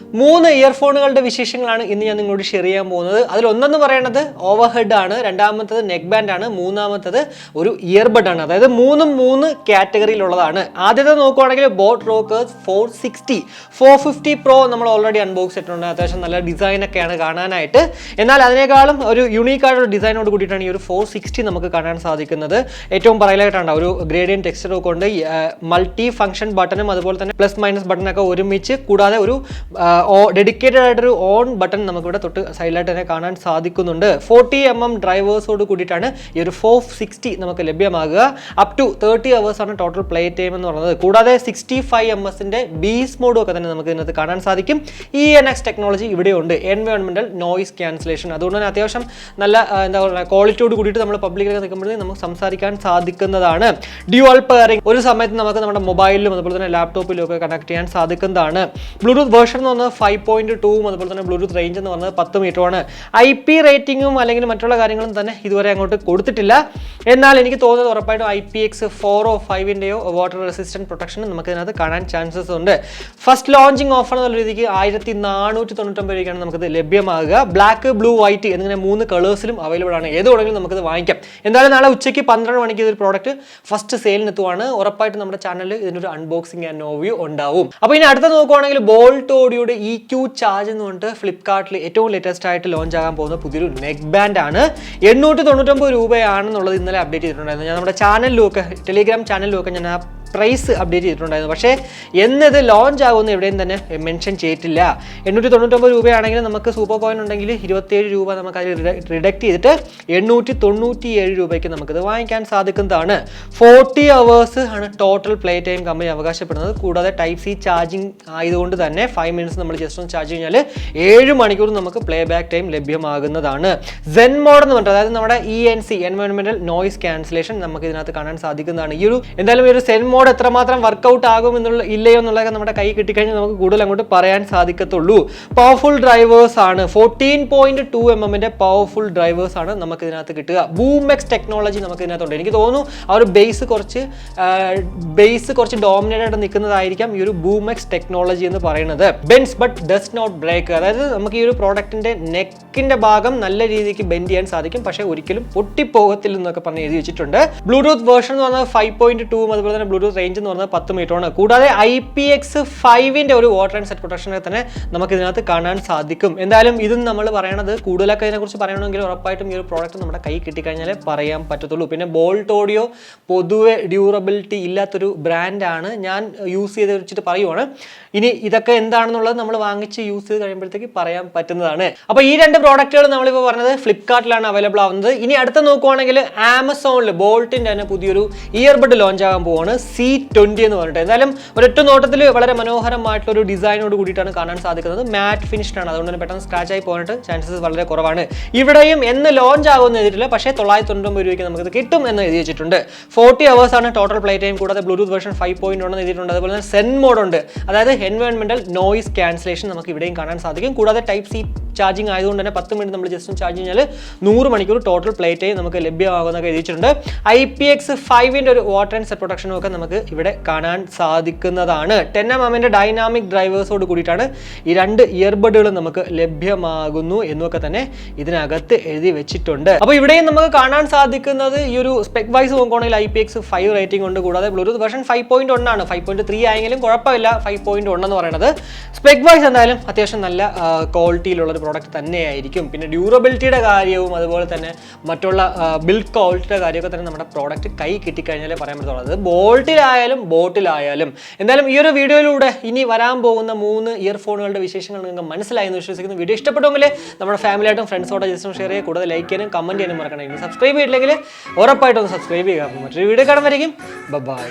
മൂന്ന് ഇയർഫോണുകളുടെ വിശേഷങ്ങളാണ് ഇന്ന് ഞാൻ നിങ്ങളോട് ഷെയർ ചെയ്യാൻ പോകുന്നത്. അതിലൊന്നെന്ന് പറയുന്നത് ഓവർഹെഡ് ആണ്, രണ്ടാമത്തത് നെക്ക് ബാൻഡ് ആണ്, മൂന്നാമത്തത് ഒരു ഇയർബഡ് ആണ്. അതായത് മൂന്ന് കാറ്റഗറിയിലുള്ളതാണ്. ആദ്യത്തെ നോക്കുവാണെങ്കിൽ ബോട്ട് റോക്കേഴ്സ് 460 450 Pro നമ്മൾ ഓൾറെഡി അൺബോക്സ് ചെയ്തിട്ടുണ്ട്. അത്യാവശ്യം നല്ല ഡിസൈനൊക്കെയാണ് കാണാനായിട്ട്. എന്നാൽ അതിനേക്കാളും ഒരു യുണീക്കായിട്ടുള്ള ഡിസൈനോട് കൂടിയിട്ടാണ് ഈ ഒരു 460 നമുക്ക് കാണാൻ സാധിക്കുന്നത്. ഏറ്റവും പറയലായിട്ടാണ് ഒരു ഗ്രേഡിയൻ ടെക്സ്ചർ ഒക്കെ കൊണ്ട് മൾട്ടി ഫംഗ്ഷൻ ബട്ടണും അതുപോലെ തന്നെ പ്ലസ് മൈനസ് ബട്ടണൊക്കെ ഒരുമിച്ച്, കൂടാതെ ഒരു ഡെഡിക്കേറ്റഡ് ആയിട്ടൊരു ഓൺ ബട്ടൺ നമുക്കിവിടെ തൊട്ട് സൈഡിലായിട്ട് തന്നെ കാണാൻ സാധിക്കുന്നുണ്ട്. 40mm ഡ്രൈവേഴ്സോട് കൂടിയിട്ടാണ് ഈ ഒരു 460 നമുക്ക് ലഭ്യമാകുക. അപ് ടു 30 hours ആണ് ടോട്ടൽ പ്ലേ ടൈം എന്ന് പറയുന്നത്. കൂടാതെ 65ms ബീസ് മോഡും ഒക്കെ തന്നെ നമുക്ക് ഇതിനകത്ത് കാണാൻ സാധിക്കും. ENX ടെക്നോളജി ഇവിടെയുണ്ട്, എൻവയോൺമെന്റൽ നോയിസ് ക്യാൻസലേഷൻ. അതുകൊണ്ട് തന്നെ അത്യാവശ്യം നല്ല എന്താ പറയുക ക്വാളിറ്റിയോട് കൂടിയിട്ട് നമ്മൾ പബ്ലിക്കിലൊക്കെ നിൽക്കുമ്പോഴത്തേക്കും നമുക്ക് സംസാരിക്കാൻ സാധിക്കുന്നതാണ്. ഡ്യുവൽ പെയറിംഗ് ഒരു സമയത്ത് നമുക്ക് നമ്മുടെ മൊബൈലിലും അതുപോലെ തന്നെ ലാപ്ടോപ്പിലും ഒക്കെ കണക്ട് ചെയ്യാൻ സാധിക്കുന്നതാണ്. ബ്ലൂടൂത്ത് വേർഷൻ എന്ന് പറഞ്ഞാൽ 5.2, അതുപോലെ തന്നെ ബ്ലൂടൂത്ത് റേഞ്ച് എന്ന് പറഞ്ഞത് 10 മീറ്ററാണ്. IP റേറ്റിംഗും അല്ലെങ്കിൽ മറ്റുള്ള കാര്യങ്ങളും തന്നെ ഇതുവരെ അങ്ങോട്ട് കൊടുത്തിട്ടില്ല. എന്നാൽ എനിക്ക് തോന്നുന്നത് ഉറപ്പായിട്ടും IPX4 or 5ൻ്റെയോ വാട്ടർ റെസിസ്റ്റന്റ് പ്രൊട്ടക്ഷൻ നമുക്ക് ഇതിനകത്ത് കാണാൻ ചാൻസസ് ഉണ്ട്. ഫസ്റ്റ് ലോഞ്ചിങ് ഓഫർ എന്നുള്ള രീതിക്ക് 1499 രൂപയ്ക്കാണ് നമുക്കിത് ലഭ്യമാകുക. ബ്ലാക്ക്, ബ്ലൂ, വൈറ്റ് എന്നിങ്ങനെ 3 കളേഴ്സിലും അവൈലബിൾ ആണ്. ഏത് വേണമെങ്കിലും നമുക്കിത് വാങ്ങിക്കാം. എന്തായാലും നാളെ ഉച്ചയ്ക്ക് 12 മണിക്ക് ഇതൊരു പ്രോഡക്റ്റ് ഫസ്റ്റ് സെയിലിന് എത്തുവാണ്. ഉറപ്പായിട്ടും നമ്മുടെ ചാനലിൽ ഇതിനൊരു അൺബോക്സിംഗ് ആൻഡ് റിവ്യൂ ഉണ്ടാവും. അപ്പോൾ ഇനി അടുത്ത നോക്കുവാണെങ്കിൽ ബോൾട്ട് ഓഡിയോയുടെ EQ ചാർജ് എന്ന് പറഞ്ഞിട്ട് ഫ്ലിപ്കാർട്ടിൽ ഏറ്റവും ലേറ്റസ്റ്റ് ആയിട്ട് ലോഞ്ച് ആകാൻ പോകുന്ന പുതിയൊരു നെക്ക് ബാൻഡ് ആണ്. 899 രൂപയാണെന്നുള്ളത് ഇന്നലെ അപ്ഡേറ്റ് ചെയ്തിട്ടുണ്ടായിരുന്നു. ഞാൻ നമ്മുടെ ചാനലിലും ഒക്കെ ടെലിഗ്രാം ചാനലിലും ഒക്കെ ഞാൻ ആ പ്രൈസ് അപ്ഡേറ്റ് ചെയ്തിട്ടുണ്ടായിരുന്നു. പക്ഷേ എന്നത് ലോഞ്ച് ആകുമെന്ന് എവിടെയും തന്നെ മെൻഷൻ ചെയ്തിട്ടില്ല. 899 രൂപയാണെങ്കിൽ നമുക്ക് സൂപ്പർ കോയിൻ ഉണ്ടെങ്കിൽ 27 രൂപ നമുക്ക് അതിൽ റിഡക്ട് ചെയ്തിട്ട് 897 രൂപയ്ക്ക് നമുക്കിത് വാങ്ങിക്കാൻ സാധിക്കുന്നതാണ്. 40 hours ആണ് ടോട്ടൽ പ്ലേ ടൈം കമ്പനി അവകാശപ്പെടുന്നത്. കൂടാതെ ടൈപ്പ് സി ചാർജിങ് ആയതുകൊണ്ട് തന്നെ 5 minutes നമ്മൾ ജസ്റ്റ് ഒന്ന് ചാർജ് കഴിഞ്ഞാൽ 7 മണിക്കൂർ നമുക്ക് പ്ലേ ബാക്ക് ടൈം ലഭ്യമാകുന്നതാണ്. സെൻ മോഡ് എന്ന് പറഞ്ഞിട്ട് അതായത് നമ്മുടെ ENC എൻവയോൺമെന്റൽ നോയിസ് ക്യാൻസലേഷൻ നമുക്ക് ഇതിനകത്ത് കാണാൻ സാധിക്കുന്നതാണ്. എന്തായാലും ഈ ഒരു സെൻ മോഡ് എത്രമാത്രം വർക്ക്ഔട്ട് ആകും ഇല്ലയോ എന്നുള്ളതൊക്കെ നമ്മുടെ കൈ കിട്ടിക്കഴിഞ്ഞാൽ നമുക്ക് കൂടുതൽ അങ്ങോട്ട് പറയാൻ സാധിക്കത്തുള്ളൂ. പവർഫുൾ ഡ്രൈവേഴ്സ് ആണ്, 14.2mm പവർഫുൾ ഡ്രൈവേഴ്സ് ആണ് നമുക്ക് ഇതിനകത്ത് കിട്ടുക. ബൂമെക്സ് ടെക്നോളജി നമുക്ക് ഇതിനകത്തുണ്ട്. എനിക്ക് തോന്നുന്നു ആ ഒരു ബേസ് കുറച്ച് ഡോമിനേറ്റ് ആയിട്ട് നിൽക്കുന്നതായിരിക്കാം ഈ ഒരു ബൂമെക്സ് ടെക്നോളജി എന്ന് പറയുന്നത്. Bends but does not break, അതായത് നമുക്ക് ഈ ഒരു പ്രോഡക്റ്റിന്റെ നെക്കിന്റെ ഭാഗം നല്ല രീതിക്ക് ബെൻഡ് ചെയ്യാൻ സാധിക്കും, പക്ഷേ ഒരിക്കലും പൊട്ടിപ്പോകത്തില്ല എന്നൊക്കെ പറഞ്ഞ് എഴുതി വെച്ചിട്ടുണ്ട്. ബ്ലൂടൂത്ത് വേർഷൻ എന്ന് പറഞ്ഞാൽ 5.2, അതുപോലെ തന്നെ ബ്ലൂടൂത്ത് റേഞ്ച് എന്ന് പറഞ്ഞാൽ 10 മീറ്ററാണ്. കൂടാതെ IPX5ന്റെ ഒരു വാട്ടർ ആൻഡ് സെറ്റ് പ്രൊട്ടക്ഷനെ തന്നെ നമുക്ക് ഇതിനകത്ത് കാണാൻ സാധിക്കും. എന്തായാലും ഇതും നമ്മൾ പറയണത് കൂടുതലൊക്കെ ഇതിനെക്കുറിച്ച് പറയണമെങ്കിൽ ഉറപ്പായിട്ടും ഈ ഒരു പ്രോഡക്റ്റ് നമ്മുടെ കൈ കിട്ടിക്കഴിഞ്ഞാലേ പറയാൻ പറ്റത്തുള്ളൂ. പിന്നെ ബോൾട്ട് ഓഡിയോ പൊതുവെ ഡ്യൂറബിലിറ്റി ഇല്ലാത്തൊരു ബ്രാൻഡാണ്. ഞാൻ യൂസ് ചെയ്ത് വെച്ചിട്ട് പറയുവാണ്. ഇനി ഇതൊക്കെ എന്താണെന്നുള്ളത് നമ്മൾ വാങ്ങിച്ച് യൂസ് ചെയ്ത് കഴിയുമ്പോഴത്തേക്ക് പറയാൻ പറ്റുന്നതാണ്. അപ്പോൾ ഈ 2 പ്രോഡക്റ്റുകൾ നമ്മളിപ്പോൾ പറഞ്ഞത് ഫ്ലിപ്കാർട്ടിലാണ് അവൈലബിൾ ആവുന്നത്. ഇനി അടുത്ത നോക്കുവാണെങ്കിൽ ആമസോണിൽ ബോൾട്ടിൻ്റെ തന്നെ പുതിയൊരു ഇയർബഡ് ലോഞ്ച് ആകാൻ പോവാണ്, C20 എന്ന് പറഞ്ഞിട്ട്. എന്തായാലും ഒരൊറ്റ നോട്ടത്തിൽ വളരെ മനോഹരമായിട്ടുള്ള ഒരു ഡിസൈനോട് കൂടിയിട്ടാണ് കാണാൻ സാധിക്കുന്നത്. മാറ്റ് ഫിനിഷ്ഡ് ആണ്, അതുകൊണ്ട് തന്നെ പെട്ടെന്ന് സ്ക്രാച്ച് ആയി പോയിട്ട് ചാൻസസ് വളരെ കുറവാണ്. ഇവിടെയും എന്ന് ലോഞ്ച് ആകുമെന്ന് എഴുതിയിട്ടില്ല, പക്ഷേ 999 രൂപയ്ക്ക് നമുക്കിത് കിട്ടും എന്ന് എഴുതി വെച്ചിട്ടുണ്ട്. 40 hours ആണ് ടോട്ടൽ പ്ലേ ടൈം. കൂടാതെ ബ്ലൂടൂത്ത് വേർഷൻ 5.1 എഴുതിയിട്ടുണ്ട്. അതുപോലെ തന്നെ സെൻ മോഡ് ഉണ്ട്, അതായത് എൻവയോൺമെന്റൽ നോയിസ് ക്യാൻസലേഷൻ നമുക്ക് ഇവിടെയും കാണാൻ സാധിക്കും. കൂടാതെ ടൈപ്പ് സി ചാർജിങ് ആയതുകൊണ്ട് തന്നെ 10 മിനിറ്റ് നമ്മൾ ജസ്റ്റ് ചാർജ് കഴിഞ്ഞാൽ 100 മണിക്കൂർ ടോട്ടൽ പ്ലേ ടൈം നമുക്ക് ലഭ്യമാകുമെന്നൊക്കെ എഴുതിയിട്ടുണ്ട്. IPX5ന്റെ ഒരു വാട്ടർ ആൻഡ് സെറ്റ് പ്രൊട്ടക്ഷനും ഒക്കെ നമുക്ക് ഇവിടെ കാണാൻ സാധിക്കുന്നതാണ്. 10mm ഡൈനാമിക് ഡ്രൈവേഴ്സോട് കൂടിയിട്ടാണ് ഈ 2 ഇയർബഡുകളും നമുക്ക് ലഭ്യമാകുന്നു എന്നൊക്കെ തന്നെ ഇതിനകത്ത് എഴുതി വെച്ചിട്ടുണ്ട്. അപ്പോൾ ഇവിടെയും നമുക്ക് കാണാൻ സാധിക്കുന്നത് ഈ ഒരു സ്പെക് വൈസ് നോക്കുകയാണെങ്കിൽ IPX5 റേറ്റിംഗ് ഉണ്ട്. കൂടാതെ ബ്ലൂടൂത്ത് വേർഷൻ 5.1 ആണ്, 5.3 ആയെങ്കിലും കുഴപ്പമില്ല. 5.1 എന്ന് പറയുന്നത് സ്പെക് വൈസ് എന്തായാലും അത്യാവശ്യം നല്ല ക്വാളിറ്റിയിലുള്ള ഒരു പ്രോഡക്റ്റ് തന്നെയായിരിക്കും. പിന്നെ ഡ്യൂറബിലിറ്റിയുടെ കാര്യവും അതുപോലെ തന്നെ മറ്റുള്ള ബിൽഡ് ക്വാളിറ്റിയുടെ കാര്യമൊക്കെ തന്നെ നമ്മുടെ പ്രോഡക്റ്റ് കൈ കിട്ടിക്കഴിഞ്ഞാലേ പറയാൻ പറ്റുള്ളൂ. അത് ബോൾട്ടിലായാലും ബോട്ടിലായാലും. എന്തായാലും ഈ ഒരു വീഡിയോയിലൂടെ ഇനി വരാൻ പോകുന്ന 3 ഇയർഫോണുകളുടെ വിശേഷങ്ങൾ നിങ്ങൾക്ക് മനസ്സിലായി എന്ന് വിശ്വസിക്കുന്നു. വീഡിയോ ഇഷ്ടപ്പെടുമെങ്കിൽ നമ്മുടെ ഫാമിലിയായിട്ടും ഫ്രണ്ട്സോടെ ജസ്റ്റ് ഷെയർ ചെയ്യുക. കൂടുതൽ ലൈക്ക് ചെയ്യാനും കമന്റ് ചെയ്യാനും മറക്കണം. ഇനി സബ്സ്ക്രൈബ് ചെയ്തില്ലെങ്കിൽ ഉറപ്പായിട്ടും സബ്സ്ക്രൈബ് ചെയ്യുക. മറ്റൊരു വീഡിയോ കാണുമ്പോഴേക്കും ബൈ.